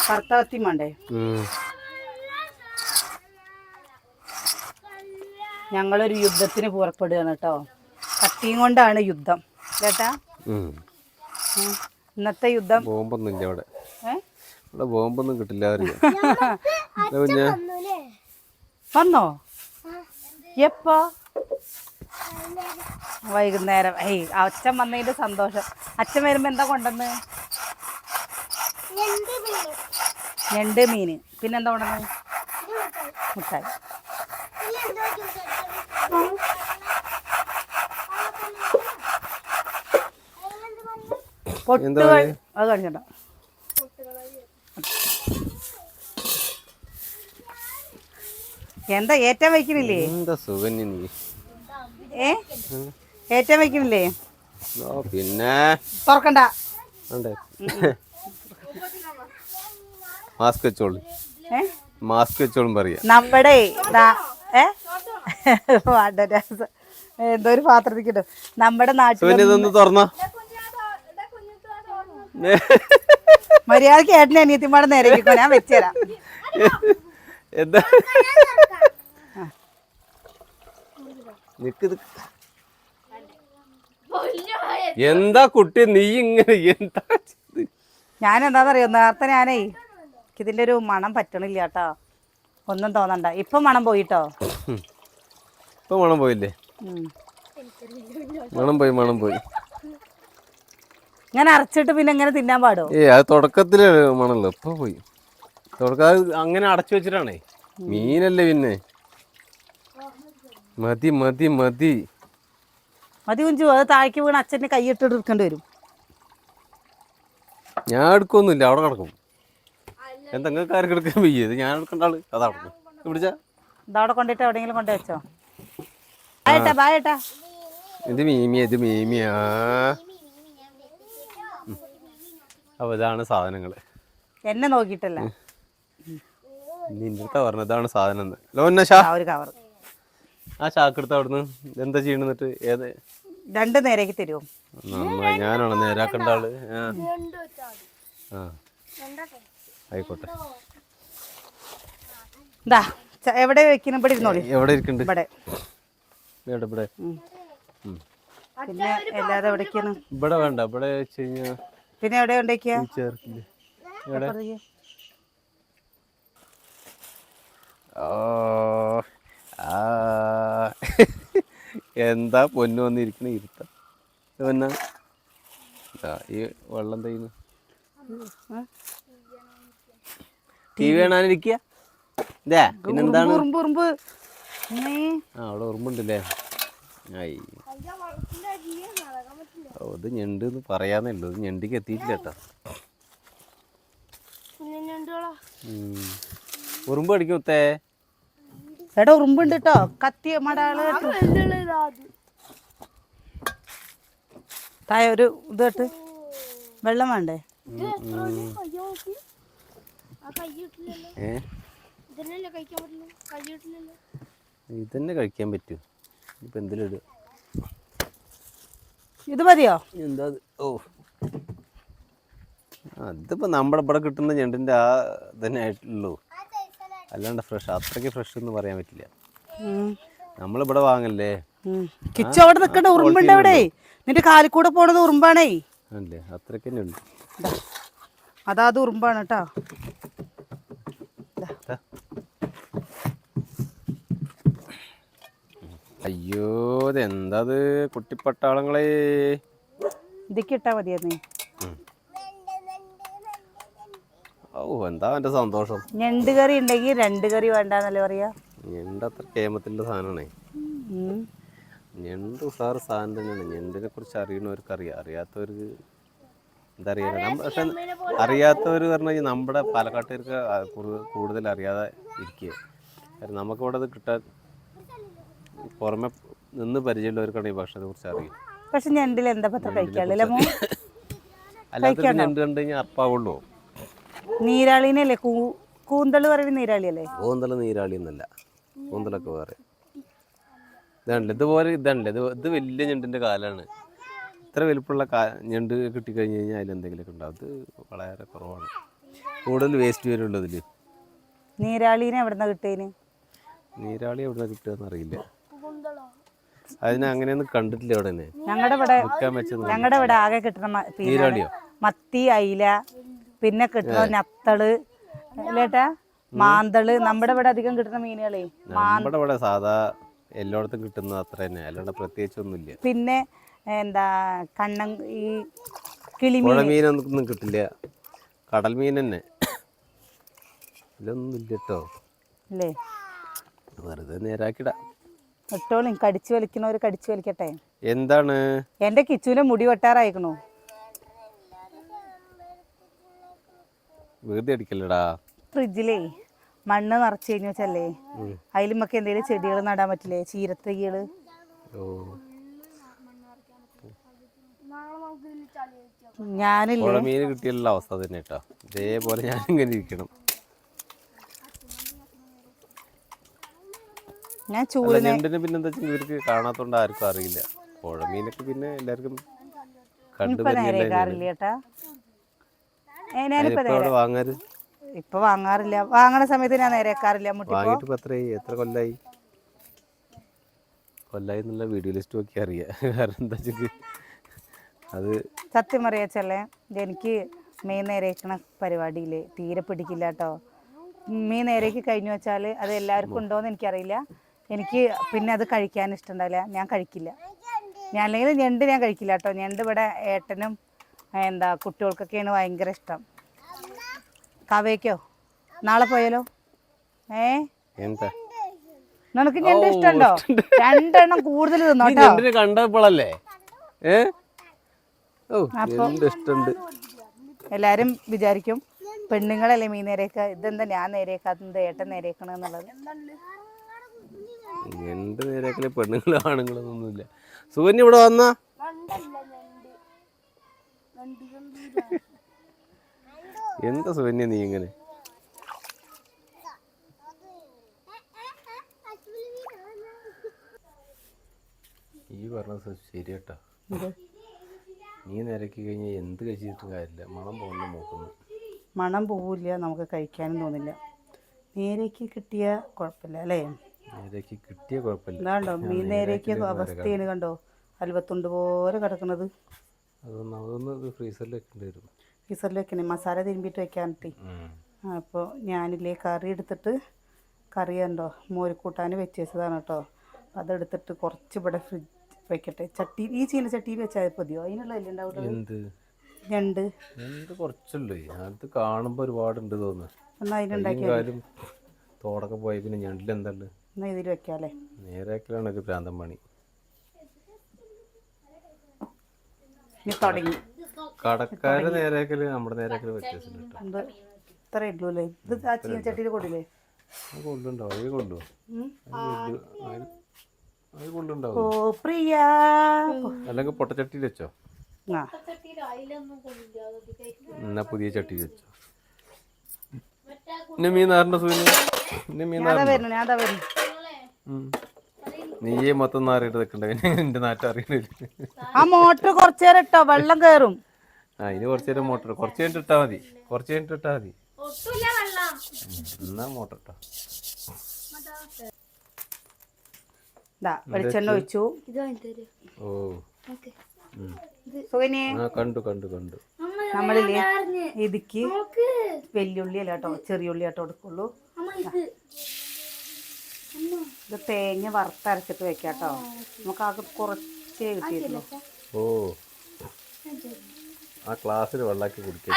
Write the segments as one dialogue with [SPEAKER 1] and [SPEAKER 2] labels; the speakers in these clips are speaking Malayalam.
[SPEAKER 1] ഭർത്താവത്തി വേണ്ടേ? ഞങ്ങളൊരു യുദ്ധത്തിന് പുറപ്പെടുകയാണ് കേട്ടോ. കത്തിയും കൊണ്ടാണ് യുദ്ധം കേട്ടാ. ഇന്നത്തെ യുദ്ധം
[SPEAKER 2] ബോംബൊന്നും ഇല്ല അവിടെ. ഇവിടെ ബോംബൊന്നും കിട്ടില്ല.
[SPEAKER 1] വന്നോ? എപ്പോ? വൈകുന്നേരം. അച്ഛൻ വന്നതിന്റെ സന്തോഷം. അച്ഛൻ വരുമ്പോ എന്താ കൊണ്ടുവന്ന്? ഞണ്ട് മീന്. പിന്നെന്താ കൊണ്ടുവന്ന്? മുട്ടായി. അത് കാണിച്ചോ. എന്താ ഏറ്റം വയ്ക്കുന്നില്ലേ?
[SPEAKER 2] എന്താ സുഖന്യ നീ?
[SPEAKER 1] ഏറ്റം വയ്ക്കുന്നില്ലേ?
[SPEAKER 2] പിന്നെ
[SPEAKER 1] തുറക്കണ്ട.
[SPEAKER 2] മാസ്ക് വെച്ചോളൂ. മാസ്ക് വെച്ചോളും പറയാ.
[SPEAKER 1] നമ്മുടെ എന്തോ ഒരു പാത്രത്തിൽ കിട്ടും നമ്മുടെ നാട്ടിൽ.
[SPEAKER 2] തുറന്ന
[SPEAKER 1] മര്യാദക്ക് ഏട്ടനെ അനിയത്തിമാടെ നേരെ കിട്ടോ. ഞാൻ വെച്ചുതരാം.
[SPEAKER 2] എന്താ എന്താ കുട്ടി നീ ഇങ്ങനെ എന്താ?
[SPEAKER 1] ഞാൻ എന്താന്നറിയോ, നേരത്തെ ഞാനേ ഇതിന്റെ ഒരു മണം പറ്റണില്ല കേട്ടോ. ഒന്നും തോന്നണ്ട. ഇപ്പൊ മണം പോയിട്ടോ.
[SPEAKER 2] ഇപ്പൊ മണം പോയില്ലേ? മണം പോയി.
[SPEAKER 1] ഇങ്ങനെ അരച്ചിട്ട് പിന്നെ എങ്ങനെ തിന്നാൻ പാടോ?
[SPEAKER 2] അത് തുടക്കത്തില് മണല്ലോ. ഇപ്പൊ പോയി. അങ്ങനെ അടച്ചു വെച്ചിട്ടാണേ. മീനല്ലേ പിന്നെ. മതി മതി മതി
[SPEAKER 1] മതി കുഞ്ചു. അത് താഴേക്ക് വീണ് അച്ഛൻ്റെ കൈയിട്ട് എടുക്കേണ്ടി വരും.
[SPEAKER 2] ഞാൻ എടുക്കൊന്നുമില്ല, അവിടെ കിടക്കും. എന്തെങ്കിലും കാര്യം എടുക്കാൻ വയ്യത്. ഞാൻ എടുക്കേണ്ട ആള് അതാ കിടക്കും. പിടിച്ചാ
[SPEAKER 1] ഇതവിടെ കൊണ്ടിട്ട് എവിടെയെങ്കിലും കൊണ്ടു വെച്ചോ. ബായേട്ടാ ബായേട്ടാ.
[SPEAKER 2] ഇത് മീമിയാ. അപ്പൊ ഇതാണ് സാധനങ്ങള്.
[SPEAKER 1] എന്നെ നോക്കിയിട്ടല്ല,
[SPEAKER 2] നിന്റെ അടുത്താ പറഞ്ഞത് ഇതാണ് സാധനം.
[SPEAKER 1] ഒരു കവർ.
[SPEAKER 2] ആ ചാക്കെടുത്ത് അവിടുന്ന് എന്താ ചെയ്യണെന്നിട്ട്? ഏത്
[SPEAKER 1] രണ്ട് നേരേക്ക് തരുമോ?
[SPEAKER 2] നന്നായി. ഞാനാണ് നേരാക്കേണ്ട ആള്. ആയിക്കോട്ടെ.
[SPEAKER 1] എന്താ എവിടെ വെക്കണം? ഇവിടെ ഇരുന്നോളി.
[SPEAKER 2] എവിടെ ഇരിക്കണ്ട്?
[SPEAKER 1] ഇവിടെ.
[SPEAKER 2] ഇവിടെ
[SPEAKER 1] പിന്നെ എല്ലാതെ എവിടേക്കാണ്?
[SPEAKER 2] ഇവിടെ വേണ്ട. ഇവിടെ വെച്ച് കഴിഞ്ഞാ
[SPEAKER 1] പിന്നെ എവിടെ കൊണ്ടേക്കാ?
[SPEAKER 2] ചേർക്കില്ലേ? എന്താ പൊന്നു വന്നിരിക്കണ ഇരുത്ത. പിന്നെ ഈ വെള്ളം തയ്യുന്നു. T V കാണാനിരിക്കുക. പിന്നെന്താണ്? അവിടെ ഉറുമ്പുണ്ടല്ലേ? ഇത് ഞണ്ട് പറയാന്നേ ഉള്ളൂ. ഇത് ഞണ്ടിക്ക് എത്തിയിട്ടില്ല കേട്ടോ. ഉറുമ്പ് അടിക്കും മുത്തേ.
[SPEAKER 1] എടാ ഉറുമ്പുണ്ട് കേട്ടോ. കത്തി മടാള് തായ ഒരു ഇത് കേട്ട്. വെള്ളം വേണ്ടേ?
[SPEAKER 2] ഇതന്നെ കഴിക്കാൻ പറ്റൂ. ഇപ്പൊ എന്തിലിടുക?
[SPEAKER 1] ഇത് മതിയോ?
[SPEAKER 2] എന്താ? അതിപ്പോ നമ്മുടെ ഇവിടെ കിട്ടുന്ന ഞണ്ടിന്റെ ആ തന്നെ ആയിട്ടുള്ളൂ. അല്ലാണ്ട് ഫ്രഷ്, അത്രയ്ക്ക് ഫ്രഷ് എന്ന് പറയാൻ പറ്റില്ല. നമ്മളിവിടെ വാങ്ങല്ലേ.
[SPEAKER 1] കിച്ചു അവിടെ നിൽക്കണ്ട. ഉറുമ്പുണ്ട് അവിടെ. നിന്റെ കാലിൽ കൂടെ പോണത് ഉറുമ്പാണേ.
[SPEAKER 2] അല്ലേ? അത്രയ്ക്ക് തന്നെ ഉണ്ട്.
[SPEAKER 1] അതാ അത് ഉറുമ്പാണ് കേട്ടോ.
[SPEAKER 2] അയ്യോ ഇതെന്താത് കുട്ടിപ്പട്ടാളങ്ങളെ.
[SPEAKER 1] ഇതൊക്കെ ഇട്ടാ മതിയായിരുന്നു.
[SPEAKER 2] എന്താ എന്റെ സന്തോഷം.
[SPEAKER 1] ഞണ്ട് കറി ഉണ്ടെങ്കിൽ രണ്ട് കറി വേണ്ടെന്നല്ലേ പറയാ.
[SPEAKER 2] ഞണ്ട് അത്ര കേമത്തിലുള്ള സാധനമാണേ. ഞണ്ട് ഉസാറ് സാധനം തന്നെയാണ്. ഞണ്ടിനെ കുറിച്ച് അറിയണവർക്ക് അറിയാം, അറിയാത്തവർക്ക് എന്താ അറിയാ. പക്ഷെ അറിയാത്തവർ പറഞ്ഞു കഴിഞ്ഞാൽ നമ്മുടെ പാലക്കാട്ടുകാർക്ക് കൂടുതൽ അറിയാതെ ഇരിക്കുക. കാരണം നമുക്കിവിടെ അത് കിട്ടാൻ പുറമെ നിന്ന് പരിചയമുള്ളവർക്കാണ് ഈ ഭക്ഷണത്തെ കുറിച്ച് അറിയും.
[SPEAKER 1] പക്ഷെ ഞണ്ടിൽ എന്താ പത്ര കഴിക്കാറില്ല.
[SPEAKER 2] അല്ലാത്ത ഞണ്ട് കണ്ടു കഴിഞ്ഞാൽ അപ്പാവുള്ളൂ.
[SPEAKER 1] നീരാളിനല്ലേ? കൂന്തള് പറയുന്ന നീരാളിയല്ലേ?
[SPEAKER 2] കൂന്തള് നീരാളി എന്നല്ല, കൂന്തലൊക്കെ വേറെ. ഇതാണല്ലേ ഇതുപോലെ. ഇതാണല്ലേ ഇത് വലിയ ഞണ്ടിന്റെ കാലാണ്. ഇത്ര വലുപ്പമുള്ള ഞണ്ട് കിട്ടിക്കഴിഞ്ഞ് കഴിഞ്ഞാൽ അതിലെന്തെങ്കിലുമൊക്കെ ഉണ്ടാവും. അത് വളരെ കുറവാണ്. കൂടുതൽ വേസ്റ്റ് വരുള്ളൂ ഇതിൽ.
[SPEAKER 1] നീരാളീനെ എവിടുന്ന കിട്ടേന്?
[SPEAKER 2] നീരാളി എവിടെ നിന്ന് കിട്ടുകയെന്ന് അറിയില്ല. അതിനെ അങ്ങനെയൊന്നും കണ്ടിട്ടില്ല അവിടെ തന്നെ.
[SPEAKER 1] ഞങ്ങളുടെ ഇവിടെ ആകെ കിട്ടുന്ന
[SPEAKER 2] നീരാളിയോ?
[SPEAKER 1] മത്തി, അയില, പിന്നെ കിട്ടുന്ന നത്തള് അല്ലേട്ടാ, മാന്തള്. നമ്മുടെ ഇവിടെ അധികം കിട്ടുന്ന മീനുകളെ
[SPEAKER 2] നമ്മുടെ ഇവിടെ സാധാ എല്ലായിടത്തും കിട്ടുന്നത് അത്ര തന്നെ, അല്ലാണ്ട് പ്രത്യേകിച്ചൊന്നുമില്ല.
[SPEAKER 1] പിന്നെ എന്താ ഈ കിളിമീൻ.
[SPEAKER 2] പുഴ മീനൊന്നും കിട്ടില്ല, കടൽ മീൻ തന്നെ. ഇതൊന്നും ഇല്ല കേട്ടോ,
[SPEAKER 1] അല്ലേ?
[SPEAKER 2] വെറുതെ നേരാക്കിടാ
[SPEAKER 1] ഇട്ടോളും. കടിച്ചു വലിക്കുന്നവര് കടിച്ചു വലിക്കട്ടെ.
[SPEAKER 2] എന്താണ്
[SPEAKER 1] എന്റെ കിച്ചുവിന്റെ മുടി വെട്ടാറായിക്കണു.
[SPEAKER 2] വെറുതെ അടിക്കല്ലടാ.
[SPEAKER 1] ഫ്രിഡ്ജിലേ മണ്ണ് നിറച്ച് കഴിഞ്ഞു വെച്ചല്ലേ, അതിൽ നമുക്ക് എന്തെങ്കിലും ചെടികൾ നടാൻ പറ്റില്ലേ? ചീരത്തൈകള്. ഞാനില്ലേ
[SPEAKER 2] മീൻ കിട്ടിയുള്ള അവസ്ഥ തന്നെ കേട്ടോ. ഇതേപോലെ ഞാനിങ്ങനെ ഇരിക്കണം.
[SPEAKER 1] ഞാൻ ചൂടിനെ
[SPEAKER 2] ഞണ്ടിന് പിന്നെ എന്താ വെച്ചാൽ ഇവർക്ക് കാണാത്തോണ്ട് ആർക്കും അറിയില്ല. പുഴ മീനൊക്കെ പിന്നെ എല്ലാവർക്കും
[SPEAKER 1] ഇപ്പൊ വാങ്ങാറില്ല. വാങ്ങണ സമയത്ത് ഞാൻ നേരെക്കാറില്ല.
[SPEAKER 2] വാങ്ങിട്ട് എത്ര കൊല്ലായി എന്നുള്ള വീഡിയോ ലിസ്റ്റ് നോക്കി അറിയാം. കാരണം എന്താ വെച്ചാൽ അത്
[SPEAKER 1] സത്യം അറിയാച്ചല്ലേ, എനിക്ക് മീൻ നേരേക്കണ പരിപാടിയില്ലേ തീരെ പിടിക്കില്ല കേട്ടോ. മീൻ നേരേക്ക് കഴിഞ്ഞു വെച്ചാൽ അത് എല്ലാവർക്കും ഉണ്ടോയെന്ന് എനിക്കറിയില്ല. എനിക്ക് പിന്നെ അത് കഴിക്കാൻ ഇഷ്ടമുണ്ടാവില്ല, ഞാൻ കഴിക്കില്ല. ഞാൻ അല്ലെങ്കിൽ ഞണ്ട് ഞാൻ കഴിക്കില്ല കേട്ടോ. ഞണ്ട് ഇവിടെ ഏട്ടനും എന്താ കുട്ടികൾക്കൊക്കെയാണ് ഭയങ്കര ഇഷ്ടം. കവയ്ക്കോ നാളെ പോയാലോ?
[SPEAKER 2] എന്താ
[SPEAKER 1] നിനക്ക് ഞണ്ട് ഇഷ്ടമുണ്ടോ? 2 എണ്ണം കൂടുതൽ തിന്നോട്ടോ.
[SPEAKER 2] കണ്ടപ്പോഴല്ലേ
[SPEAKER 1] എല്ലാരും വിചാരിക്കും പെണ്ണുങ്ങളല്ലേ മീൻ നേരേക്ക, ഇതെന്താ ഞാൻ നേരേക്കാത്തത് ഏട്ടൻ നേരേക്കണെന്നുള്ളത്.
[SPEAKER 2] ഞണ്ട് നേരേക്കല് പെണ്ണുങ്ങളും ആണുങ്ങളൊന്നുമില്ല. സൂര്യൻ ഇവിടെ വന്നാ എന്താ സൂര്യ നീ ഇങ്ങനെ? ഈ പറഞ്ഞത് ശരിയാട്ടാ. നീ നിരക്കി കഴിഞ്ഞാൽ എന്ത് കഴിച്ചിട്ടും കാര്യമില്ല, മണം പോകുന്ന നോക്കുന്നു.
[SPEAKER 1] മണം പോവില്ല, നമുക്ക് കഴിക്കാനും തോന്നില്ല. നേരേക്ക് കിട്ടിയ കുഴപ്പമില്ല അല്ലേ?
[SPEAKER 2] നേരേക്ക് കിട്ടിയ കുഴപ്പമില്ല.
[SPEAKER 1] എന്താണ്ടോ മീൻ നേരേക്ക് അവസ്ഥയാണ് കണ്ടോ, അൽവത്തുണ്ട് പോലെ കിടക്കുന്നത്.
[SPEAKER 2] അതൊന്ന് ഫ്രീസറിൽ വെക്കേണ്ടി വരും.
[SPEAKER 1] ഫ്രീസറിൽ വെക്കണേ, മസാല തിരുമ്പിയിട്ട് വെക്കാനിട്ട്. അപ്പോൾ ഞാനില്ലേ കറി എടുത്തിട്ട്, കറി കണ്ടോ മോരിക്കൂട്ടാൻ വെച്ചതാണ് കേട്ടോ. അതെടുത്തിട്ട് കുറച്ച് ഇവിടെ ഫ്രിഡ്ജ് വെക്കട്ടെ. ചട്ടി ഈ ചീനച്ചട്ടിയിൽ വെച്ചാൽ മതിയോ? അതിനുള്ള അല്ലേ ഉണ്ടാവുള്ളൂ. ഞണ്ട്
[SPEAKER 2] കുറച്ചല്ലേ, അത് കാണുമ്പോൾ ഒരുപാടുണ്ട് തോന്നുന്നു.
[SPEAKER 1] എന്നാൽ അതിനുണ്ടാക്കിയാലും
[SPEAKER 2] തോടൊക്കെ പോയി പിന്നെ ഞണ്ടിൽ എന്താ
[SPEAKER 1] എന്നാൽ ഇതിൽ വെക്കാല്ലേ.
[SPEAKER 2] നേരാക്കലാണ് ഒരു പ്രാന്തം പണി.
[SPEAKER 1] തുടങ്ങി
[SPEAKER 2] കടക്കാര് നേരാക്കല് നമ്മുടെ നേരാക്കല് വ്യത്യാസമുണ്ട്.
[SPEAKER 1] ഇത്രേ ഉള്ളൂ അല്ലേ? ഇത് ആ ചീനച്ചട്ടിയിൽ കൊണ്ടില്ലേ?
[SPEAKER 2] കൊള്ളുണ്ടാവും, അത് കൊള്ളു, അത് കൊള്ളുണ്ടാവും.
[SPEAKER 1] ഓ പ്രിയ,
[SPEAKER 2] അല്ലെങ്കിൽ പൊട്ടച്ചട്ടിയിൽ വെച്ചോ, എന്നാ പുതിയ ചട്ടിയിൽ വെച്ചോ. പിന്നെ മീൻ നാറിന്റെ സൂര്യ, പിന്നെ മീൻ നീയേ മൊത്തം നാറിയിട്ട് നിൽക്കണ്ടേ, എന്റെ നാട്ടം അറിയണില്ല.
[SPEAKER 1] ആ മോട്ടർ കുറച്ചു നേരം ഇട്ടോ, വെള്ളം കയറും.
[SPEAKER 2] ഇനി കുറച്ചു നേരം മോട്ടർ കുറച്ച് കഴിഞ്ഞിട്ട് ഇട്ടാ മതി, കുറച്ച് കഴിഞ്ഞിട്ട് ഇട്ടാ മതി. എന്നാ മോട്ടർ ഇട്ടോ.
[SPEAKER 1] വെളിച്ചെണ്ണ ഒഴിച്ചു.
[SPEAKER 2] ഓ കണ്ടു കണ്ടു കണ്ടു.
[SPEAKER 1] നമ്മളില്ലേ ഇതിക്ക് വെല്ലുള്ളി അല്ല കേട്ടോ, ചെറിയ ഉള്ളി കേട്ടോ എടുക്കുള്ളൂ. ഇത് തേങ്ങ വറുത്തരച്ചിട്ട് വെക്കാം കേട്ടോ. നമുക്ക് ആകെ കുറച്ചേ കിട്ടിയിട്ടുള്ളൂ.
[SPEAKER 2] ഓ ആ ക്ലാസ്സിൽ വെള്ളാക്കി കുടിക്കാം.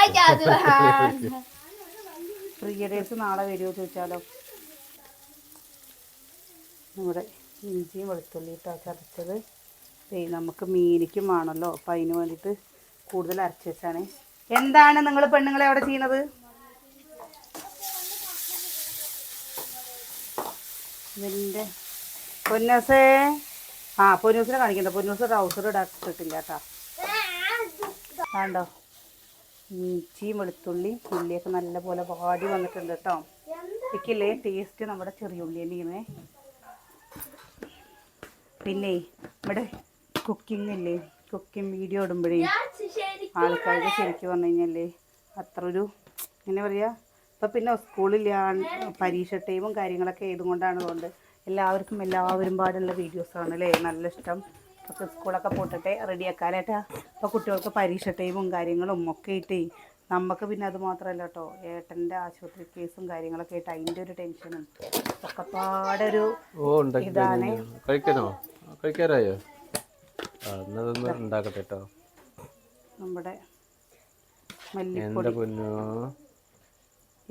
[SPEAKER 1] പ്രിയ ഡേയ്സ് നാളെ വരുമോ ചോദിച്ചാലോ? നമ്മുടെ ഇഞ്ചിയും വെളുത്തുള്ളി ഇട്ടോ ചതച്ചത്. നമുക്ക് മീനിക്കും വേണമല്ലോ, അപ്പം അതിന് വേണ്ടിയിട്ട് കൂടുതൽ അരച്ച് വെച്ചാണ്. എന്താണ് നിങ്ങൾ പെണ്ണുങ്ങളെ അവിടെ ചെയ്യുന്നത്? ഇതിൻ്റെ പൊന്നൂസേ, പൊന്നൂസിനെ കാണിക്കണ്ട. പൊന്നൂസ് ട്രൗസർ ഇട്ടിട്ടില്ല കേട്ടോ. വേണ്ടോ? ഇഞ്ചിയും വെളുത്തുള്ളി ഉള്ളിയൊക്കെ നല്ല പോലെ വാടി വന്നിട്ടുണ്ട് കേട്ടോ. എനിക്കില്ലേ ടേസ്റ്റ് നമ്മുടെ ചെറിയ ഉള്ളി തന്നെയാണ്. പിന്നെ ഇവിടെ കുക്കിംഗ് ഇല്ലേ, കുക്കിംഗ് വീഡിയോ ഇടുമ്പോഴേ ആൾക്കാർക്ക് ശരിക്കും പറഞ്ഞു കഴിഞ്ഞാൽ അത്ര ഒരു എങ്ങനെ പറയുക, ഇപ്പം പിന്നെ സ്കൂളില്ല, പരീക്ഷ ടൈമും കാര്യങ്ങളൊക്കെ ഇതുകൊണ്ടാണ്. അതുകൊണ്ട് എല്ലാവരും പാടുള്ള വീഡിയോസാണ് അല്ലേ നല്ല ഇഷ്ടം. ഒക്കെ സ്കൂളൊക്കെ പോട്ടിട്ട് റെഡിയാക്കാനായിട്ടാ. അപ്പോൾ കുട്ടികൾക്ക് പരീക്ഷ ടൈമും കാര്യങ്ങളും ഒക്കെ ഇട്ടേ നമുക്ക് പിന്നെ അത് മാത്രമല്ല കേട്ടോ, ഏട്ടൻ്റെ ആശുപത്രി കേസും കാര്യങ്ങളൊക്കെ ആയിട്ട് അതിൻ്റെ ഒരു ടെൻഷനും ഒക്കെ പാടൊരു ഇതാണ്.
[SPEAKER 2] കഴിക്കാറായോ? ഉണ്ടാക്കട്ടെ കേട്ടോ.
[SPEAKER 1] നമ്മുടെ മല്ലിപ്പൊടി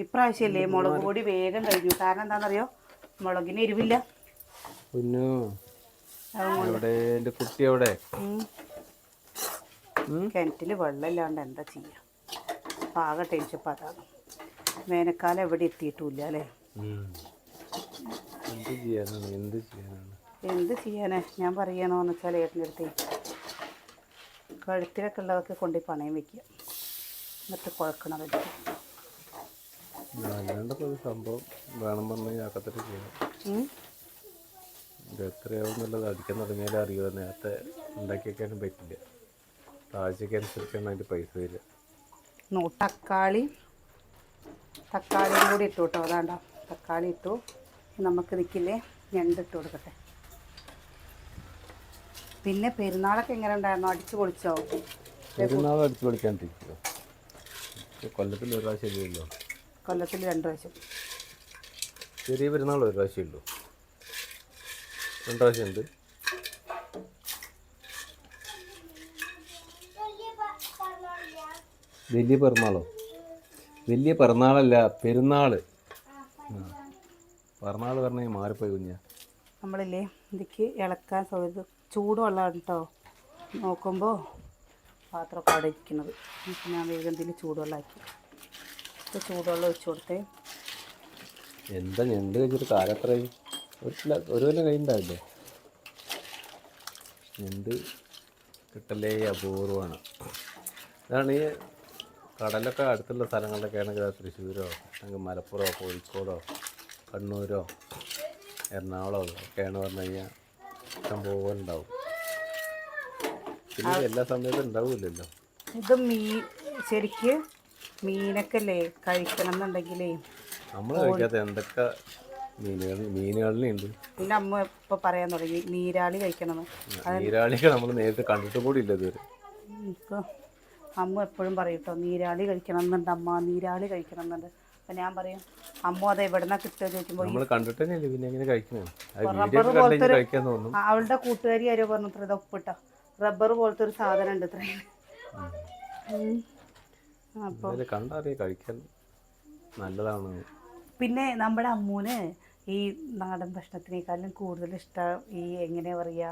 [SPEAKER 1] ഇപ്രാവശ്യമല്ലേ മുളക് പൊടി വേഗം കഴിഞ്ഞു. കാരണം എന്താണെന്നറിയോ, മുളകിന് എരിവില്ല.
[SPEAKER 2] കുട്ടി എവിടെ?
[SPEAKER 1] കിണറ്റിൽ വെള്ളമില്ലാണ്ട് എന്താ ചെയ്യുക, പാക ടെൻഷപ്പ് അതാണ്. വേനൽക്കാലം എവിടെ എത്തിയിട്ടില്ല അല്ലേ. എന്ത് ചെയ്യാനാ ഞാൻ പറയണമെന്ന് വെച്ചാൽ ഏട്ടൻ്റെ അടുത്ത് കഴുത്തിലൊക്കെ ഉള്ളതൊക്കെ കൊണ്ട് പണയം വെക്കുക, എന്നിട്ട് കുഴക്കണത്.
[SPEAKER 2] സംഭവം വേണം പറഞ്ഞാൽ ആക്കത്തിട്ട് ചെയ്യണം. ഇത് എത്രയാവുന്നുള്ളത് അടിക്കാൻ തുടങ്ങിയാലും അറിയുമോ, നേരത്തെ ഉണ്ടാക്കി വെക്കാനും പറ്റില്ല. ആഴ്ചയ്ക്ക് അനുസരിച്ചാണ് അതിൻ്റെ പൈസ വരിക.
[SPEAKER 1] തക്കാളിയും കൂടി ഇട്ടു കേട്ടോ. അതാണ്ടോ തക്കാളി ഇട്ടു. നമുക്ക് നിൽക്കില്ലേ ഞണ്ട് ഇട്ട് കൊടുക്കട്ടെ. പിന്നെ പെരുന്നാളൊക്കെ എങ്ങനെ ഉണ്ടായിരുന്നു? അടിച്ചു പൊളിച്ചോ?
[SPEAKER 2] പെരുന്നാൾ അടിച്ചു പൊളിക്കാണ്ടിരിക്കുമോ? കൊല്ലത്തിൽ ഒരു പ്രാവശ്യം ഇല്ലല്ലോ.
[SPEAKER 1] കൊല്ലത്തിൽ 2 പ്രാവശ്യം.
[SPEAKER 2] ചെറിയ പെരുന്നാൾ ഒരു പ്രാവശ്യം ഉള്ളൂ. 2 പ്രാവശ്യം ഉണ്ട്. വലിയ പിറന്നാളോ? വലിയ പിറന്നാളല്ല, പെരുന്നാൾ. പിറന്നാൾ പറഞ്ഞാൽ മാറിപ്പോയി കുഞ്ഞ.
[SPEAKER 1] നമ്മളില്ലേ ഇതിക്ക് ഇളക്കാൻ സൗകര്യം ചൂട് വെള്ളമാണ് കേട്ടോ. നോക്കുമ്പോൾ പാത്രമൊക്കെ അവിടെ ഇരിക്കുന്നത്. ഞാൻ വേഗം ഇതിൽ ചൂടുവെള്ളമാക്കി. ഇപ്പോൾ ചൂടുവെള്ളം ഒഴിച്ചു കൊടുത്തേ.
[SPEAKER 2] എന്താ ഞണ്ട് കഴിച്ചിട്ട് കാലത്രയും ഒരു കൊല്ലം കഴിയുണ്ടാവില്ലേ? ഞണ്ട് കിട്ടലേ അപൂർവമാണ്. അതാണ് ഈ കടലൊക്കെ അടുത്തുള്ള സ്ഥലങ്ങളിലൊക്കെ ആണെങ്കിൽ തൃശ്ശൂരോ അല്ലെങ്കിൽ മലപ്പുറമോ കോഴിക്കോടോ കണ്ണൂരോ എറണാകുളമോ ഒക്കെയാണ് പറഞ്ഞു കഴിഞ്ഞാൽ സംഭവം ഉണ്ടാവും. പിന്നെ എല്ലാ സമയത്തും ഉണ്ടാവില്ലല്ലോ.
[SPEAKER 1] ഇത് ശരിക്ക് മീനൊക്കെ അല്ലേ കഴിക്കണം എന്നുണ്ടെങ്കിലേ
[SPEAKER 2] നമ്മൾ കഴിക്കാത്ത എന്തൊക്കെ മീനുകളിലുണ്ട്.
[SPEAKER 1] പിന്നെ അമ്മ ഇപ്പൊ പറയാൻ തുടങ്ങി നീരാളി കഴിക്കണം.
[SPEAKER 2] നീരാളിയൊക്കെ നമ്മൾ നേരത്തെ കണ്ടിട്ടും കൂടി ഇല്ല ഇതുവരെ.
[SPEAKER 1] ഇപ്പോൾ അമ്മ എപ്പോഴും പറയും കേട്ടോ, നീരാളി കഴിക്കണം എന്നുണ്ട് അമ്മ, നീരാളി കഴിക്കണം എന്നുണ്ട്. അപ്പം ഞാൻ പറയും അമ്മ അത് എവിടെ നിന്നാ കിട്ടുക ചോദിക്കുമ്പോൾ അവളുടെ കൂട്ടുകാരി ആരോ പറഞ്ഞു ഇത്ര ഉപ്പിട്ടോ റബ്ബർ പോലത്തെ ഒരു സാധനം ഉണ്ട് ഇത്ര. അപ്പോൾ
[SPEAKER 2] കഴിക്കാൻ നല്ലതാണ്.
[SPEAKER 1] പിന്നെ നമ്മുടെ അമ്മൂന് ഈ നാടൻ ഭക്ഷണത്തിനേക്കാളും കൂടുതൽ ഇഷ്ടം ഈ എങ്ങനെയാ പറയുക,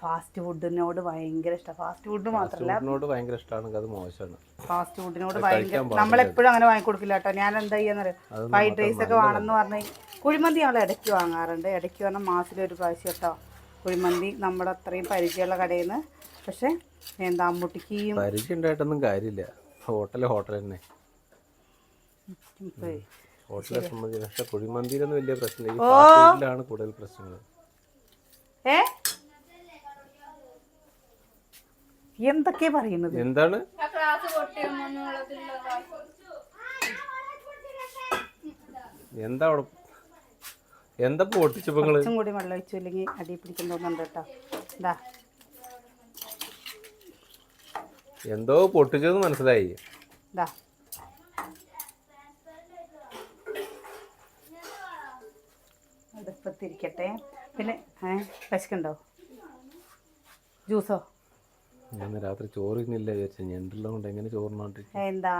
[SPEAKER 1] ഫാസ്റ്റ് ഫുഡിനോട് ഭയങ്കര ഇഷ്ടം. ഫാസ്റ്റ് ഫുഡ് മാത്രമല്ല
[SPEAKER 2] ഭയങ്കര ഇഷ്ടമാണ്. അത് മോശമാണ്.
[SPEAKER 1] ഫാസ്റ്റ് ഫുഡിനോട് ഭയങ്കര നമ്മളെപ്പോഴും അങ്ങനെ വാങ്ങിക്കൊടുക്കില്ല കേട്ടോ. ഞാൻ എന്താ ചെയ്യാന്നറിയോ, ഫ്രൈഡ് റൈസ് ഒക്കെ വേണമെന്ന് പറഞ്ഞ് കുഴിമന്തി ഞങ്ങൾ ഇടയ്ക്ക് വാങ്ങാറുണ്ട്. ഇടയ്ക്ക് പറഞ്ഞാൽ മാസത്തിലൊരു പ്രാവശ്യം കേട്ടോ കുഴിമന്തി നമ്മുടെ അത്രയും പരിചയമുള്ള കടയിൽ നിന്ന്. പക്ഷെ എന്താ അമ്മൂട്ടിക്ക്
[SPEAKER 2] പരിചയം ഉണ്ടായിട്ടൊന്നും കാര്യമില്ല. ഹോട്ടൽ തന്നെ. ഹോട്ടലെ സംബന്ധിച്ച് പക്ഷെ കുഴിമന്തിയിലൊന്നും വലിയ പ്രശ്നമില്ല. കൂടുതൽ പ്രശ്നങ്ങൾ.
[SPEAKER 1] എന്തൊക്കെയാ പറയുന്നത്?
[SPEAKER 2] എന്താണ് എന്താ അവിടെ എന്താ പൊട്ടിച്ചപ്പങ്ങള്
[SPEAKER 1] കൂടി വെള്ളം ഒഴിച്ചു ഇല്ലെങ്കിൽ അടി പിടിക്കാൻ തോന്നുന്നുണ്ട് കേട്ടോ. എന്താ
[SPEAKER 2] എന്തോ പൊട്ടിച്ചതെന്ന് മനസ്സിലായി.
[SPEAKER 1] അടുപ്പത്തിരിക്കട്ടെ. പിന്നെ പശുക്കുണ്ടോ? ജ്യൂസോ?
[SPEAKER 2] ഞാൻ രാത്രി ചോറിന്നില്ല വിചാരിച്ചു. ഞണ്ടുള്ളതുകൊണ്ട് എങ്ങനെ ചോറിനോണ്ടിരിക്കും.
[SPEAKER 1] എന്താ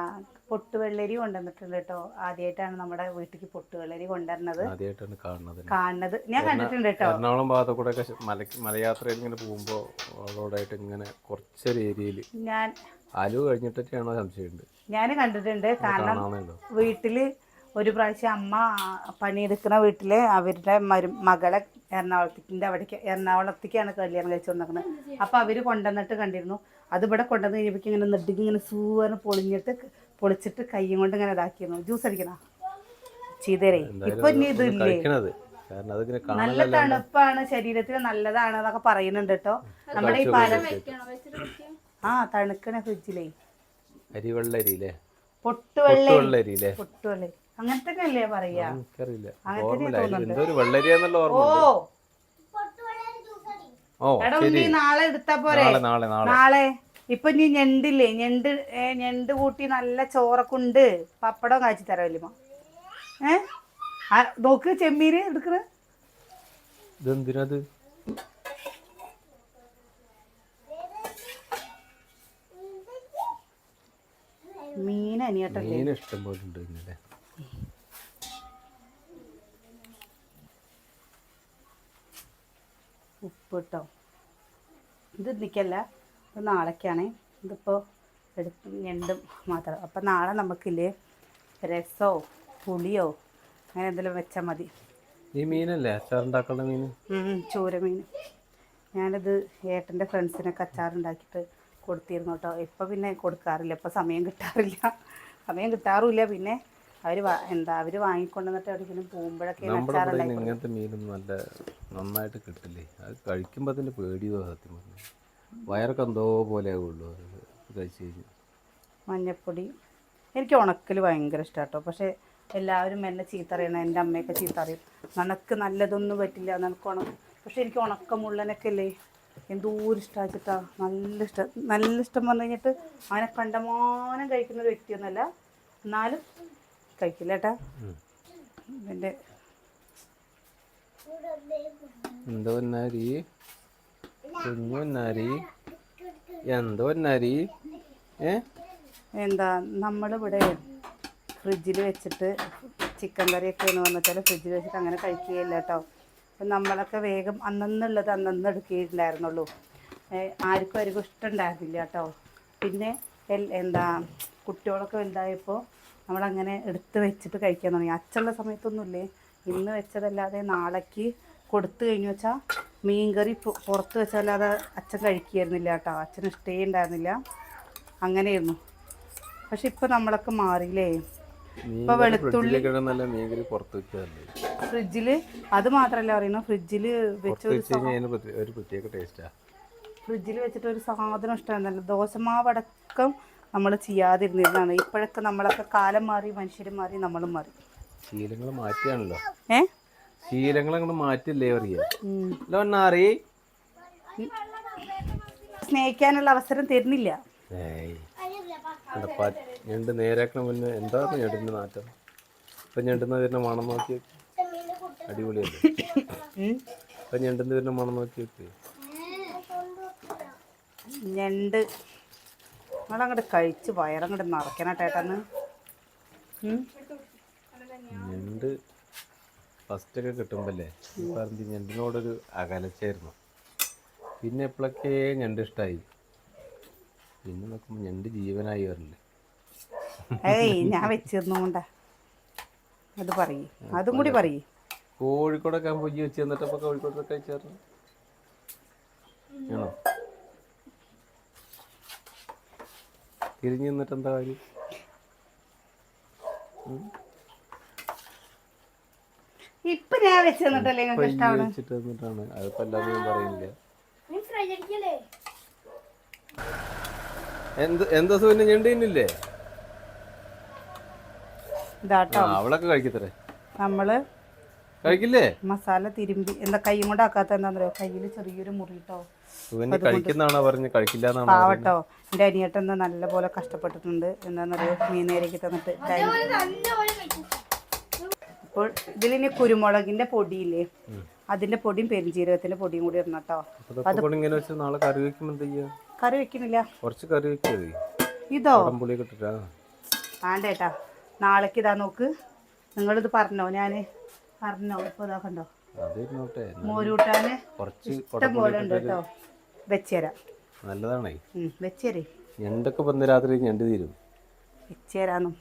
[SPEAKER 1] പൊട്ടുവെള്ളരി കൊണ്ടുവന്നിട്ടുണ്ട് കേട്ടോ. ആദ്യമായിട്ടാണ് നമ്മുടെ വീട്ടിലേക്ക് പൊട്ടുവെള്ളരി കൊണ്ടുവരുന്നത്.
[SPEAKER 2] ആദ്യമായിട്ടാണ്
[SPEAKER 1] കാണുന്നത്. ഞാൻ കണ്ടിട്ടുണ്ട് കേട്ടോ.
[SPEAKER 2] എറണാകുളം ഭാഗത്തു കൂടെ ഒക്കെ മലയാത്രയിൽ ഇങ്ങനെ പോകുമ്പോൾ അവളോടായിട്ട് ഇങ്ങനെ കുറച്ചൊരു ഏരിയയിൽ
[SPEAKER 1] ഞാൻ
[SPEAKER 2] ആലു കഴിഞ്ഞിട്ടൊക്കെയാണോ സംശയമുണ്ട്.
[SPEAKER 1] ഞാൻ കണ്ടിട്ടുണ്ട്. കാരണം വീട്ടില് ഒരു പ്രാവശ്യം അമ്മ പണിയെടുക്കുന്ന വീട്ടില് അവരുടെ മകളെ എറണാകുളത്തേക്കാണ് കല്യാണം കഴിച്ചു കൊണ്ടിരിക്കുന്നത്. അപ്പോൾ അവർ കൊണ്ടുവന്നിട്ട് കണ്ടിരുന്നു. അത് ഇവിടെ കൊണ്ടുവന്ന് കഴിഞ്ഞപ്പോൾ ഇങ്ങനെ നെടുക്ക് ഇങ്ങനെ സൂവറിന് പൊളിച്ചിട്ട് കൈയും കൊണ്ട് ഇങ്ങനെ ഇതാക്കിയിരുന്നു. ജ്യൂസ് അടിക്കണ ചീതരേ. ഇപ്പൊ ഇനി ഇതില്ലേ, നല്ല തണുപ്പാണ്, ശരീരത്തിന് നല്ലതാണ് എന്നൊക്കെ പറയുന്നുണ്ട് കേട്ടോ. നമ്മുടെ ഈ തണുക്കണ ഫ്രിഡ്ജിലേ
[SPEAKER 2] അരിവെള്ളരിയില്ലേ
[SPEAKER 1] പൊട്ടുവെള്ളരി
[SPEAKER 2] വെള്ളരിയില്ലേ?
[SPEAKER 1] പൊട്ടുവെള്ളരി അങ്ങനത്തെ അല്ലേ പറയാ?
[SPEAKER 2] എനിക്കറിയില്ല,
[SPEAKER 1] അങ്ങനെ
[SPEAKER 2] ഓർമ്മയില്ല.
[SPEAKER 1] തന്നെയാ
[SPEAKER 2] അതിൽ എന്തോ ഒരു വെള്ളരിയാന്നുള്ള
[SPEAKER 1] ഓ
[SPEAKER 2] ഓർമ്മ. ഓ
[SPEAKER 1] എടാ
[SPEAKER 2] ശരി,
[SPEAKER 1] ഉണ്ണി, നാളെ എടുത്താ പോരെ?
[SPEAKER 2] നാളെ നാളെ നാളെ.
[SPEAKER 1] നാളെ ഇപ്പൊ നീ ഞണ്ടില്ലേ, ഞണ്ട് കൂട്ടി നല്ല ചോറൊക്കെ ഉണ്ട്, പപ്പടം കാച്ചി തരാം വല്യമ്മ. നോക്ക് ചെമ്മീന് എടുക്കണ
[SPEAKER 2] ഇതെന്തിനത്?
[SPEAKER 1] മീൻ അനിയട്ടല്ലേ?
[SPEAKER 2] മീൻ ഇഷ്ടം പോലെ ഉണ്ട് ഇന്നലെ.
[SPEAKER 1] ഉപ്പ് ഇട്ടോ, ഇത് നിൽക്കല്ല, ഇത് നാളേക്കാണേ. ഇതിപ്പോൾ ഞണ്ടും മാത്രം. അപ്പം നാളെ നമുക്കില്ലേ രസമോ പുളിയോ അങ്ങനെ എന്തെങ്കിലും വെച്ചാൽ മതി.
[SPEAKER 2] ഈ മീനല്ലേ അച്ചാറുണ്ടാക്കുന്ന മീൻ?
[SPEAKER 1] ചൂര മീൻ. ഞാനിത് ഏട്ടൻ്റെ ഫ്രണ്ട്സിനൊക്കെ അച്ചാറുണ്ടാക്കിയിട്ട് കൊടുത്തിരുന്നു കേട്ടോ. ഇപ്പം പിന്നെ കൊടുക്കാറില്ല, ഇപ്പം സമയം കിട്ടാറുമില്ല. പിന്നെ അവർ അവർ വാങ്ങിക്കൊണ്ടുവന്നിട്ട് എവിടെയെങ്കിലും പോകുമ്പോഴൊക്കെ അച്ചാറുണ്ടാക്കി.
[SPEAKER 2] ഇങ്ങനത്തെ മീനൊന്നും നല്ല നന്നായിട്ട് കിട്ടില്ലേ. അത് കഴിക്കുമ്പോൾ അതിൻ്റെ പേടിയോ സത്യം പറഞ്ഞു. വയറൊക്കെ എന്തോ പോലെ ആവുള്ളൂ അത് കഴിച്ച് കഴിഞ്ഞ്.
[SPEAKER 1] മഞ്ഞപ്പൊടി. എനിക്ക് ഉണക്കൽ ഭയങ്കര ഇഷ്ടമാണ് കേട്ടോ. പക്ഷേ എല്ലാവരും എന്നെ ചീത്ത അറിയണം, എൻ്റെ അമ്മയൊക്കെ ചീത്ത അറിയും, നിനക്ക് നല്ലതൊന്നും പറ്റില്ല, നിനക്ക് പക്ഷെ എനിക്ക് ഉണക്കമുള്ളനൊക്കെ അല്ലേ എന്തോരം ഇഷ്ടമാച്ചിട്ടാ. നല്ല ഇഷ്ടം പറഞ്ഞു കഴിഞ്ഞിട്ട് അവനെ കണ്ടമാനം കഴിക്കുന്ന ഒരു വ്യക്തിയൊന്നുമല്ല, എന്നാലും കഴിക്കില്ല ഏട്ടാ. എൻ്റെ
[SPEAKER 2] എന്തോ നരി കുഞ്ഞു നരി എന്തോ നരി.
[SPEAKER 1] എന്താ നമ്മളിവിടെ ഫ്രിഡ്ജിൽ വെച്ചിട്ട് ചിക്കൻ കറിയൊക്കെ എന്ന് പറഞ്ഞാൽ ഫ്രിഡ്ജിൽ വെച്ചിട്ട് അങ്ങനെ കഴിക്കുകയില്ല കേട്ടോ. അപ്പം നമ്മളൊക്കെ വേഗം അന്നെന്നുള്ളത് അന്നന്ന് എടുക്കുകയുണ്ടായിരുന്നുള്ളൂ. ആർക്കും ഇഷ്ടമുണ്ടായിരുന്നില്ല കേട്ടോ. പിന്നെ എന്താ കുട്ടികളൊക്കെ വലുതായപ്പോൾ നമ്മളങ്ങനെ എടുത്ത് വെച്ചിട്ട് കഴിക്കാൻ തുടങ്ങി. അച്ഛനുള്ള സമയത്തൊന്നുമില്ലേ, ഇന്ന് വെച്ചതല്ലാതെ നാളേക്ക് കൊടുത്തു കഴിഞ്ഞു വെച്ചാൽ മീൻകറി പുറത്ത് വെച്ചല്ലാതെ അച്ഛൻ കഴിക്കുമായിരുന്നില്ല കേട്ടോ. അച്ഛന് ഇഷ്ടേ ഉണ്ടായിരുന്നില്ല, അങ്ങനെയായിരുന്നു. പക്ഷെ ഇപ്പം നമ്മളൊക്കെ മാറിയില്ലേ. ഇപ്പം വെളുത്തുള്ളി ഫ്രിഡ്ജിൽ, അത് മാത്രമല്ല പറയുന്നു, ഫ്രിഡ്ജിൽ വെച്ച് ഫ്രിഡ്ജിൽ വെച്ചിട്ട് ഒരു സാധനം ഇഷ്ടമായിരുന്നല്ലോ. ദോശമാവടക്കം നമ്മൾ ചെയ്യാതിരുന്നിരുന്നതാണ്. ഇപ്പോഴൊക്കെ നമ്മളൊക്കെ കാലം മാറി, മനുഷ്യരും മാറി, നമ്മളും മാറി.
[SPEAKER 2] ശീലങ്ങൾ മാറ്റിയാണല്ലോ. ശീലങ്ങൾ അങ്ങോട്ട് മാറ്റില്ലേ അറിയാം.
[SPEAKER 1] സ്നേഹിക്കാനുള്ള അവസരം തരുന്നില്ല.
[SPEAKER 2] ഞണ്ട് നേരാക്കണ മുന്നേ എന്താ ഞണ്ടിന്റെ നാറ്റം. ഇപ്പൊ ഞണ്ടിന്ന് വരുന്ന മണം നോക്കി അടിപൊളിയല്ലേ. ഇപ്പൊ ഞണ്ടിന്ന് വരുന്ന മണം നോക്കി വെക്ക്.
[SPEAKER 1] ഞണ്ട് നിങ്ങളങ്ങോട്ട് കഴിച്ച് വയറങ്ങോട്ട് നിറയ്ക്കണട്ടേട്ടന്ന്.
[SPEAKER 2] ഞണ്ട് ഫസ്റ്റൊക്കെ കിട്ടുമ്പല്ലേ പറഞ്ഞ് ഞണ്ടിനോടൊരു അകലച്ചായിരുന്നു. പിന്നെ എപ്പോഴൊക്കെ ഞണ്ട് ഇഷ്ടമായി. പിന്നെ നോക്കുമ്പോൾ ഞണ്ട് ജീവനായി വരില്ലേ.
[SPEAKER 1] ഞാൻ വെച്ചിരുന്നോണ്ടാ. അത് പറയും, അതും കൂടി പറയും.
[SPEAKER 2] കോഴിക്കോടൊക്കെ പൊയ്യി വെച്ച് തന്നിട്ടപ്പോൾ കോഴിക്കോടൊക്കെ കഴിച്ചായിരുന്നു ആണോ? തിരിഞ്ഞു നിന്നിട്ട് എന്താ കാര്യം?
[SPEAKER 1] ഇപ്പൊ ഞാൻ വെച്ച് തന്നിട്ടല്ലേ നിങ്ങൾക്ക് ഇഷ്ടമാണ്.
[SPEAKER 2] വെച്ചിട്ട് തന്നിട്ടാണ്. അതിപ്പോ എല്ലാവരും ഞാൻ പറയുന്നില്ല. എന്താ സുഖം ഞണ്ടിന്നില്ലേ?
[SPEAKER 1] ഇതാട്ടോ
[SPEAKER 2] അവളൊക്കെ കഴിക്കത്തരേ.
[SPEAKER 1] നമ്മള്
[SPEAKER 2] കഴിക്കില്ലേ?
[SPEAKER 1] മസാല തിരുമ്പി എന്താ കൈ കൊണ്ട് ആക്കാത്ത എന്താണെന്നറിയോ, കയ്യിൽ ചെറിയൊരു മുറിട്ടോ.
[SPEAKER 2] കഴിക്കുന്നാണോ പറഞ്ഞു, കഴിക്കില്ല
[SPEAKER 1] പാവട്ടോ. എൻ്റെ അനിയേട്ടൻ നല്ല പോലെ കഷ്ടപ്പെട്ടിട്ടുണ്ട്. എന്താണെന്നറിയോ, മീൻ നേരേക്ക് തന്നിട്ട്. അപ്പോൾ ഇതിലിനി കുരുമുളകിന്റെ പൊടിയില്ലേ, അതിന്റെ പൊടിയും പെരുംജീരകത്തിന്റെ പൊടിയും കൂടി ഇടണം കേട്ടോ. കറി വെക്കുന്നില്ല, ഇതോ വേണ്ടേട്ടാ. നാളേക്ക് ഇതാ നോക്ക്, നിങ്ങളിത് പറഞ്ഞോ, ഞാൻ പറഞ്ഞോ. ഇപ്പൊ ഇതാ കണ്ടോ, മോരൂട്ടാന് ഇഷ്ടം പോലെ ഉണ്ട് കേട്ടോ. വെച്ചുതരാം,
[SPEAKER 2] നല്ലതാണേ.
[SPEAKER 1] വെച്ചേരേ.
[SPEAKER 2] ഞണ്ടൊക്കെ വന്ന് രാത്രി ഞണ്ട് തീരും.
[SPEAKER 1] വെച്ചുതരാന്നു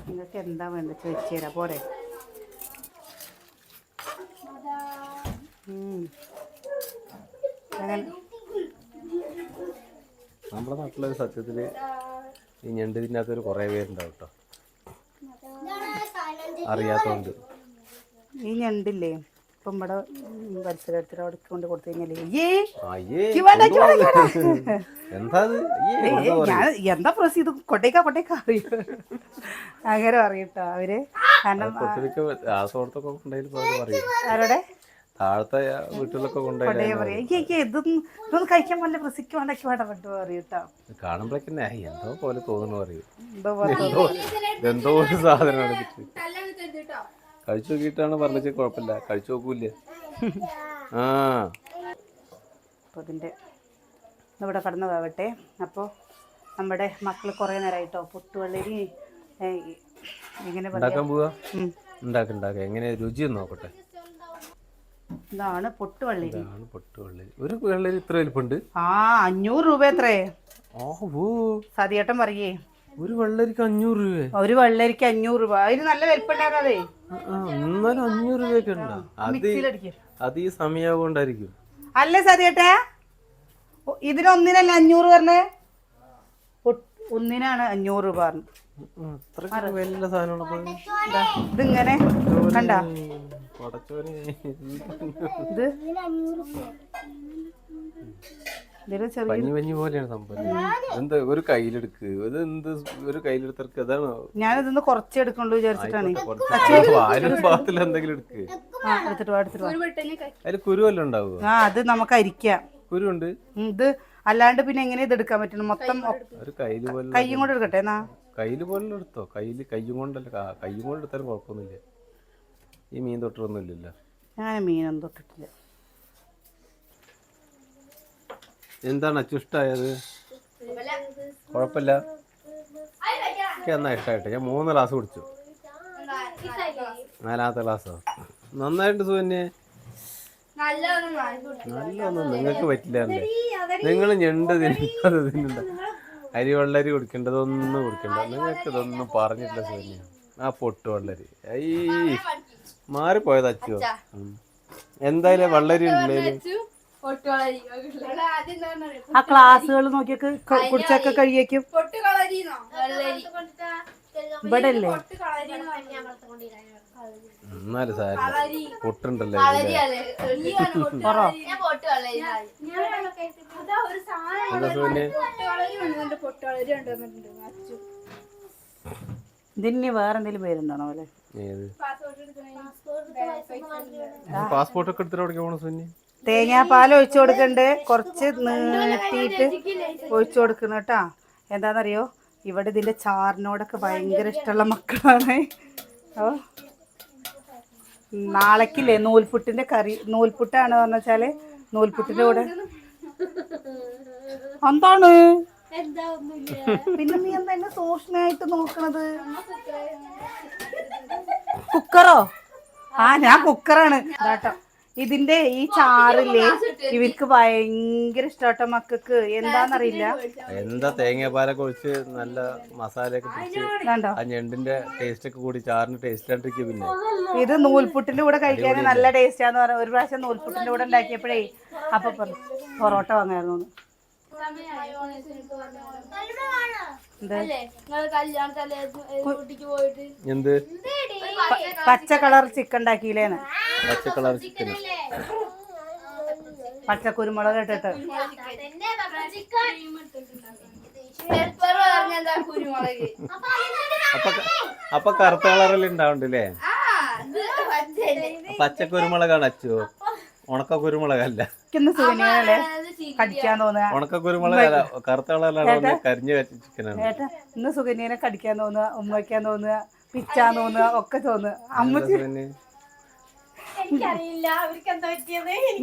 [SPEAKER 1] നിങ്ങൾക്ക് എന്താ വേണ്ട വെച്ചുതരാം പോരെ.
[SPEAKER 2] നമ്മുടെ നാട്ടിലൊരു സത്യത്തില് ഈ ഞണ്ട് തിന്നാത്തൊരു കുറേ പേരുണ്ടാവും കേട്ടോ, അറിയാത്തോണ്ട്.
[SPEAKER 1] ഈ ഞണ്ടില്ലേ ഇപ്പം ഇവിടെ പരിസരത്തിൽ അവിടെ കൊണ്ട് കൊടുത്തു കഴിഞ്ഞാല്
[SPEAKER 2] അയ്യേ എന്താ
[SPEAKER 1] ഞാൻ എന്താ പ്രസ് ഇത് കൊട്ടേക്ക അറിയും അങ്ങനെ പറയട്ടോ അവര്. കാരണം ആരോടെ
[SPEAKER 2] താഴത്തെ വീട്ടിലൊക്കെ കൊണ്ടുപോയി
[SPEAKER 1] ഇതൊന്നും കഴിക്കാൻ പറ്റില്ല പ്രസിക്ക് വേണ്ടക്ക് വേണ്ട പറ്റു പറയൂട്ടോ.
[SPEAKER 2] കാണുമ്പോഴേക്കന്നെ എന്തോ പോലെ തോന്നുന്നു പറയും. എന്തോ ഒരു സാധനമാണ് കഴിച്ചു നോക്കിയിട്ടാണ് പറഞ്ഞത്. കുഴപ്പമില്ല, കഴിച്ചു നോക്കൂല്ലേ.
[SPEAKER 1] അപ്പോൾ ഇതിൻ്റെ ഇവിടെ കടന്നു പോകട്ടെ. അപ്പോൾ നമ്മുടെ മക്കൾ കുറേ നേരമായിട്ടോ പൊട്ടുവെള്ളരി എങ്ങനെ
[SPEAKER 2] ഉണ്ടാക്കാൻ പോവാ. ഉണ്ടാക്ക എങ്ങനെ രുചി നോക്കട്ടെ.
[SPEAKER 1] ഇതാണ് പൊട്ടുവെള്ളരി.
[SPEAKER 2] ഒരു വെള്ളരി ഇത്ര വലിപ്പുണ്ട്.
[SPEAKER 1] 500 രൂപ എത്രേ സതിയേട്ടൻ പറയേ.
[SPEAKER 2] ഒരു വെള്ളരിക്ക് 500 രൂപ.
[SPEAKER 1] ഒരു വെള്ളരിക്ക് 500 രൂപ. അതിന് നല്ല വലിപ്പുണ്ടാകാതെ
[SPEAKER 2] എന്നാലും 500 രൂപയൊക്കെ ഉണ്ടോ? അത് ഈ സമയം കൊണ്ടായിരിക്കും.
[SPEAKER 1] അല്ലേ സതിയേട്ടാ, ഇതിനൊന്നിനല്ല 500 പറഞ്ഞേ. ഒന്നിനാണ് 500 രൂപ പറഞ്ഞു.
[SPEAKER 2] വലിയ സാധനമാണ്
[SPEAKER 1] ഇതിങ്ങനെ കണ്ട.
[SPEAKER 2] പോലെയാണ് സംഭവം. എന്താ ഒരു കയ്യിലെടുക്ക്, ഇത് എന്ത് ഒരു കയ്യിലെടുത്തർക്ക് അതാണ്.
[SPEAKER 1] ഞാനിതൊന്ന് കുറച്ചെടുക്കണ്ടു വിചാരിച്ചിട്ടാണ്.
[SPEAKER 2] പാകത്തിൽ എന്തെങ്കിലും എടുക്ക്. അതിൽ കുരുവല്ല ഉണ്ടാവുക.
[SPEAKER 1] അത് നമുക്ക് അരിക്കാം.
[SPEAKER 2] കുരുണ്ട്.
[SPEAKER 1] ഇത് അല്ലാണ്ട് പിന്നെ എങ്ങനെ ഇത് എടുക്കാൻ പറ്റണം? മൊത്തം
[SPEAKER 2] ഒരു കയ്യില് പോലെ
[SPEAKER 1] കയ്യും കൊണ്ട് എടുക്കട്ടെ. എന്നാ
[SPEAKER 2] കയ്യില് പോലെ എടുത്തോ. കയ്യും കൊണ്ടല്ല, കയ്യും കൊണ്ട് എടുത്താലും കുഴപ്പമൊന്നുമില്ല. ഈ മീൻ തൊട്ടൊന്നും ഇല്ലല്ലോ. ഞാൻ
[SPEAKER 1] മീനൊന്നും തൊട്ടിട്ടില്ല.
[SPEAKER 2] എന്താണ് അച്ചുഷ്ടായത്? കുഴപ്പമില്ല, എന്നാ ഇഷ്ടമായിട്ട്. ഞാൻ 3 ഗ്ലാസ് കുടിച്ചു. 4ാമത്തെ ഗ്ലാസ്സോ? നന്നായിട്ട് സുകന്യെ. നല്ലൊന്നും നിങ്ങൾക്ക് പറ്റില്ല. നിങ്ങൾ ഞണ്ട് തിന്നുണ്ട. അരിവെള്ളരി കുടിക്കേണ്ടതൊന്നും കുടിക്കണ്ട. നിങ്ങൾക്ക് ഇതൊന്നും പറഞ്ഞിട്ടില്ല സുകന്യ. ആ പൊട്ട് വെള്ളരി മാറിപ്പോയത് അച്ചു. എന്തായാലും വെള്ളരി ഉണ്ടല്ലേ.
[SPEAKER 1] ആ ക്ലാസ്സുകൾ നോക്കിയൊക്കെ കുടിച്ചൊക്കെ കഴിയേക്കും. ഇവിടെ അല്ലേ
[SPEAKER 2] എന്നാലും സാർ പൊട്ടുണ്ടല്ലോ.
[SPEAKER 1] ഇതിന് വേറെ എന്തെങ്കിലും പേരുണ്ടാണോ പോലെ?
[SPEAKER 2] പാസ്പോർട്ട് ഒക്കെ എടുത്തിട്ട് പോണ സുന്നി.
[SPEAKER 1] തേങ്ങാപ്പാൽ ഒഴിച്ചു കൊടുക്കണ്ട്. കുറച്ച് നീട്ടിയിട്ട് ഒഴിച്ചു കൊടുക്കണം കേട്ടാ. എന്താണെന്നറിയോ, ഇവിടെ ഇതിൻ്റെ ചാറിനോടൊക്കെ ഭയങ്കര ഇഷ്ടമുള്ള മക്കളാണ്. ഓ നാളേക്കില്ലേ നൂൽപുട്ടിൻ്റെ കറി. നൂൽപുട്ടാണ് പറഞ്ഞാൽ നൂൽപുട്ടിൻ്റെ കൂടെ എന്താണ് പിന്നെ നീ എന്താ എന്നെ സൂക്ഷ്മമായിട്ട് നോക്കണത്? കുക്കറോ? ഞാൻ കുക്കറാണ് കേട്ടോ. ഇതിന്റെ ഈ ചാറില്ലേ ഇവർക്ക് ഭയങ്കര ഇഷ്ടട്ടോ മക്കൾക്ക്. എന്താന്നറിയില്ല.
[SPEAKER 2] എന്താ തേങ്ങാപ്പാലൊക്കെ ഒഴിച്ച് നല്ല മസാലയൊക്കെ പിടിച്ച് ആ ഞണ്ടിന്റെ ടേസ്റ്റ് ഒക്കെ കൂടി ചാറിന് ടേസ്റ്റ് ആണ്ടിരിക്കും. പിന്നെ
[SPEAKER 1] ഇത് നൂൽപുട്ടിന്റെ കൂടെ കഴിക്കാൻ നല്ല ടേസ്റ്റാന്ന് പറഞ്ഞു. ഒരു പ്രാവശ്യം നൂൽപുട്ടിന്റെ കൂടെ ഉണ്ടാക്കിയപ്പോഴേ അപ്പൊ പൊറോട്ട വാങ്ങായിരുന്നു.
[SPEAKER 2] എന്ത്
[SPEAKER 1] പച്ച കളർ ചിക്കൻ ഉണ്ടാക്കിയില്ലേന്ന്?
[SPEAKER 2] പച്ച കളർ ചിക്കൻ
[SPEAKER 1] പച്ച കുരുമുളക് ഇട്ടിട്ട്.
[SPEAKER 2] അപ്പൊ കറുത്ത കളറിൽ ഉണ്ടാവണ്ടല്ലേ? പച്ച കുരുമുളകാണ് അച്ചു, ഉണക്ക കുരുമുളകല്ല.
[SPEAKER 1] കടിക്കാൻ തോന്നുക
[SPEAKER 2] ഉണക്ക കുരുമുളകല്ല, കറുത്ത കളറിലാണ് കരിഞ്ഞ ചിക്കനാണ്.
[SPEAKER 1] ഏട്ടാ ഇന്ന് സുകന്യനെ കടിക്കാൻ തോന്നുക, ഉമ്മ വയ്ക്കാൻ തോന്നുക, പിച്ചാൻ തോന്നുക, ഒക്കെ തോന്നുക. അമ്മച്ചി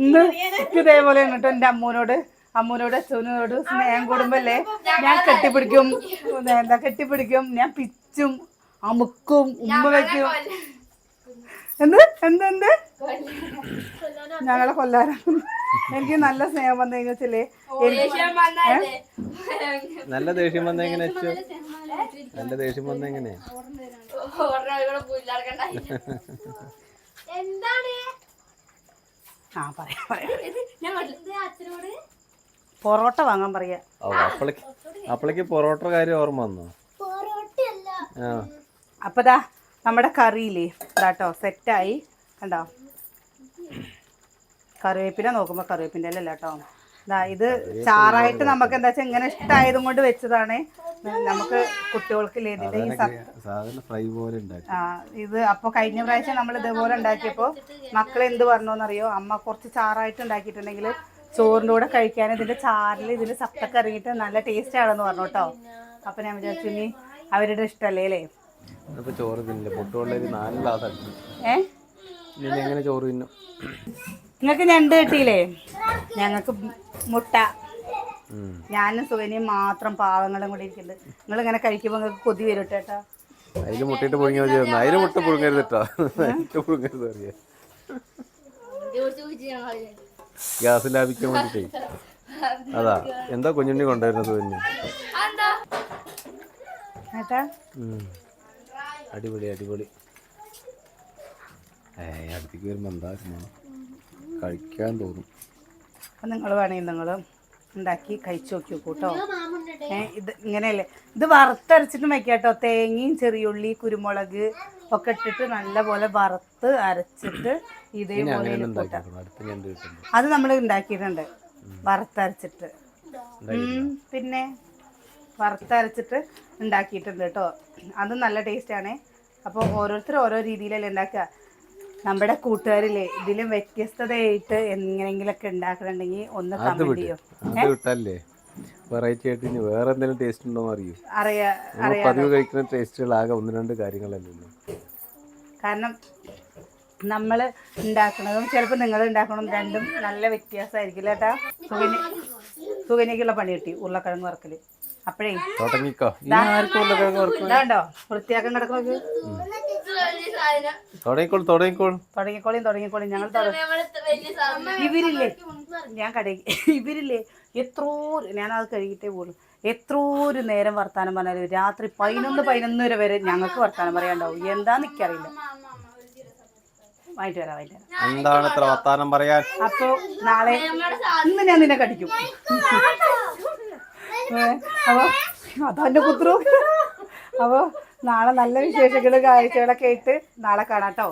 [SPEAKER 1] ഇന്ന് ഇതേപോലെയാണ് കേട്ടോ. എൻ്റെ അമ്മൂനോട് അച്ഛനോട് സ്നേഹം കൂടുമ്പല്ലേ ഞാൻ കെട്ടിപ്പിടിക്കും, ഞാൻ പിച്ചും അമുക്കും ഉമ്മ വയ്ക്കും. എന്ത് ഞങ്ങളെ കൊല്ലാനാണ്. എനിക്ക് നല്ല സ്നേഹം വന്നെങ്കിലേ
[SPEAKER 2] നല്ല ദേഷ്യം വന്നെങ്ങനെ നല്ല ദേഷ്യം വന്നെങ്ങനെ
[SPEAKER 1] പൊറോട്ട വാങ്ങാൻ പറയാ.
[SPEAKER 2] അപ്പളേക്ക് പൊറോട്ട കാര്യം ഓർമ്മ വന്നോ?
[SPEAKER 1] അപ്പതാ നമ്മുടെ കറിയില്ലേ ഇതാട്ടോ സെറ്റായി കണ്ടോ. കറിവേപ്പില നോക്കുമ്പോൾ കറിവേപ്പിൻ്റെ അല്ല കേട്ടോ. ഇത് ചാറായിട്ട് നമുക്ക് എന്താ വെച്ചാൽ ഇങ്ങനെ ഇഷ്ടമായതും കൊണ്ട് വെച്ചതാണ്. നമുക്ക് കുട്ടികൾക്കില്ലേ ഇതിൻ്റെ ഈ
[SPEAKER 2] ഫ്രൈ പോലെ
[SPEAKER 1] ഇത് അപ്പോൾ കഴിഞ്ഞ പ്രാവശ്യം നമ്മൾ ഇതേപോലെ ഉണ്ടാക്കിയപ്പോൾ മക്കൾ എന്ത് പറഞ്ഞോന്നറിയോ, അമ്മ കുറച്ച് ചാറായിട്ട് ഉണ്ടാക്കിയിട്ടുണ്ടെങ്കിൽ ചോറിൻ്റെ കൂടെ കഴിക്കാൻ ഇതിൻ്റെ ചാറിൽ ഇതിൻ്റെ സത്തൊക്കെ ഇറങ്ങിയിട്ട് നല്ല ടേസ്റ്റ് ആണെന്ന് പറഞ്ഞു കേട്ടോ. അപ്പം ഞാൻ വിചാരിച്ചു ഇനി അവരുടെ ഇഷ്ടമല്ലേ അല്ലേ.
[SPEAKER 2] ചോറ് എങ്ങനെ ചോറ് തിന്നും?
[SPEAKER 1] നിങ്ങൾക്ക് ഞണ്ട് കിട്ടിയില്ലേ? ഞങ്ങൾക്ക് മുട്ട. ഞാനും സുകന്യയും മാത്രം പാവങ്ങളും കൂടി ഇരിക്കുന്നുണ്ട്. നിങ്ങൾ ഇങ്ങനെ കഴിക്കുമ്പോൾ നിങ്ങൾക്ക് കൊതി വരും കേട്ടോ.
[SPEAKER 2] അതിൽ മുട്ടയിട്ട് പുഴുങ്ങിയത് അതിന് മുട്ട പുഴുങ്ങരുത് കേട്ടോ. പുഴുങ്ങരുത് അറിയാം, ഗ്യാസ് ലാഭിക്കാൻ വേണ്ടിട്ടേ. അതാ എന്താ കുഞ്ഞുണ്ണി കൊണ്ടുവരുന്നത് തന്നെ. അടിപൊളി അടിപൊളി. അടുത്തേക്ക് വരുമ്പോ എന്താ കഴിക്കാൻ തോന്നും.
[SPEAKER 1] അപ്പം നിങ്ങൾ വേണമെങ്കിൽ നിങ്ങൾ ഉണ്ടാക്കി കഴിച്ചു നോക്കി കേട്ടോ. ഇത് ഇങ്ങനെയല്ലേ, ഇത് വറുത്തരച്ചിട്ട് വയ്ക്കാം കേട്ടോ. തേങ്ങയും ചെറിയുള്ളി കുരുമുളക് ഒക്കെ ഇട്ടിട്ട് നല്ലപോലെ വറുത്ത് അരച്ചിട്ട് ഇതേപോലെ അത് നമ്മൾ ഉണ്ടാക്കിയിട്ടുണ്ട് വറുത്തരച്ചിട്ട്. പിന്നെ വറുത്തരച്ചിട്ട് ഉണ്ടാക്കിയിട്ടുണ്ട് കേട്ടോ. അത് നല്ല ടേസ്റ്റാണ്. അപ്പോൾ ഓരോരുത്തർ ഓരോ രീതിയിലല്ലേ ഉണ്ടാക്കുക. നമ്മുടെ കൂട്ടുകാരില്ലേ ഇതിലും വ്യത്യസ്തതയായിട്ട് എങ്ങനെങ്കിലൊക്കെ ഉണ്ടാക്കണമെങ്കിൽ ഒന്ന് കമന്റ് ചെയ്യോ.
[SPEAKER 2] വെറൈറ്റി ആയിട്ട് വേറെ എന്തെങ്കിലും ടേസ്റ്റ് ഉണ്ടോ അറിയൂ. പതിവ് കഴിക്കുന്ന ടേസ്റ്റുകൾ ആകെ 1-2 കാര്യങ്ങളല്ലോ.
[SPEAKER 1] കാരണം നമ്മൾ ഉണ്ടാക്കുന്നതും ചിലപ്പോൾ നിങ്ങൾ ഉണ്ടാക്കണതും രണ്ടും നല്ല വ്യത്യാസമായിരിക്കും കേട്ടാ. സുകന്യക്കുള്ള പണി കിട്ടി ഉരുളക്കിഴങ്ങ് വറക്കല്. അപ്പോഴേ ഇതാണ്ടോ വൃത്തിയാക്കാൻ കിടക്കുന്നത്. തുടങ്ങിക്കോളും ഞങ്ങൾ ഇവരില്ലേ, ഞാൻ ഇവരില്ലേ ഞാനത് കഴുകിട്ടേ പോലും എത്രോ ഒരു നേരം വർത്താനം പറഞ്ഞാലും രാത്രി 11 വരെ ഞങ്ങൾക്ക് വർത്താനം പറയാണ്ടാവും. എന്താന്ന് എനിക്കറിയില്ല. വാങ്ങിട്ട് വരാം. അപ്പൊ നാളെ ഇന്ന് ഞാൻ നിന്നെ കടിക്കും. അപ്പൊ അതെന്റെ പുത്രവും. അപ്പോൾ നാളെ നല്ല വിശേഷങ്ങളും കാഴ്ചകളൊക്കെ ആയിട്ട് നാളെ കാണാം കേട്ടോ.